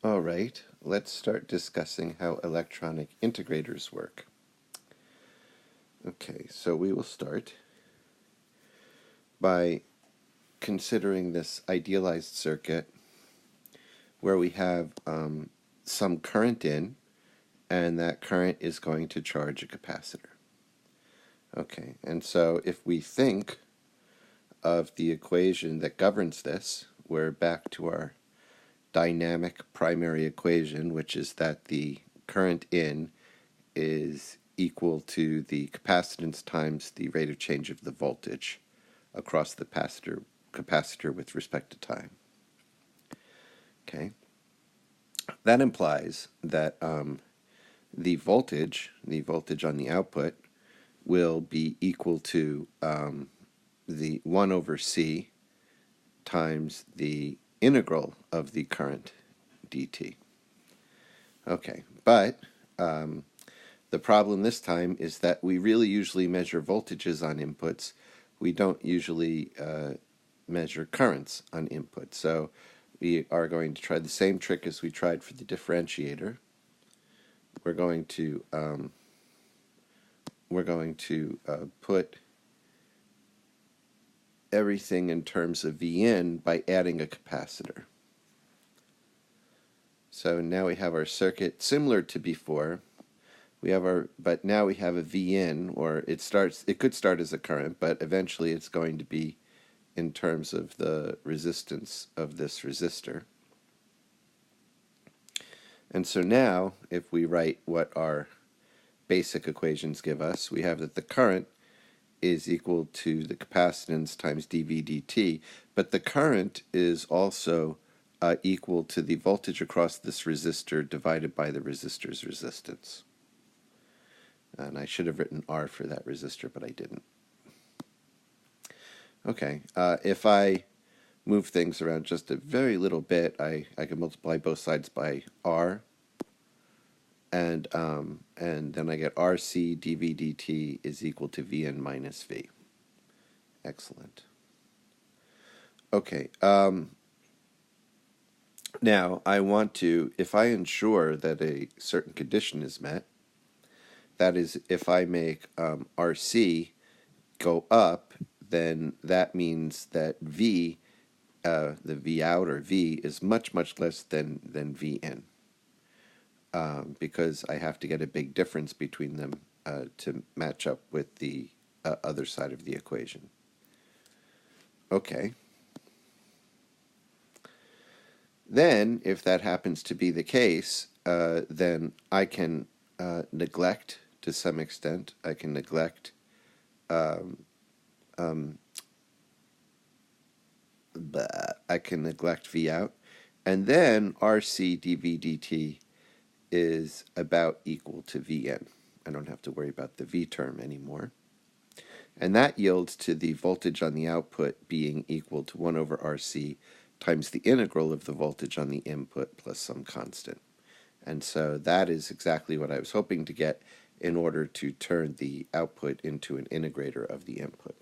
All right, let's start discussing how electronic integrators work. Okay, so we will start by considering this idealized circuit where we have some current in, and that current is going to charge a capacitor. Okay, and so if we think of the equation that governs this, we're back to our dynamic primary equation, which is that the current in is equal to the capacitance times the rate of change of the voltage across the capacitor with respect to time. Okay, that implies that the voltage on the output will be equal to the 1 over C times the integral of the current dt. Okay, but the problem this time is that we really usually measure voltages on inputs. We don't usually measure currents on inputs. So we are going to try the same trick as we tried for the differentiator. We're going to put everything in terms of V in by adding a capacitor. So now we have our circuit similar to before. But now we have a V in, or it could start as a current, but eventually it's going to be in terms of the resistance of this resistor. And so now, if we write what our basic equations give us, we have that the current is equal to the capacitance times dV dt, but the current is also equal to the voltage across this resistor divided by the resistor's resistance. And I should have written R for that resistor, but I didn't. Okay, if I move things around just a very little bit, I can multiply both sides by R, and then I get RC dV dt is equal to Vn minus V. Excellent. Okay, now I want to, if I ensure that a certain condition is met, that is, if I make RC go up, then that means that V, the V out or V, is much, much less than V in, because I have to get a big difference between them to match up with the other side of the equation. Okay. Then, if that happens to be the case, then I can neglect, to some extent, I can neglect V out, and then RC dV dt is about equal to Vn. I don't have to worry about the V term anymore. And that yields to the voltage on the output being equal to 1 over RC times the integral of the voltage on the input plus some constant. And so that is exactly what I was hoping to get in order to turn the output into an integrator of the input.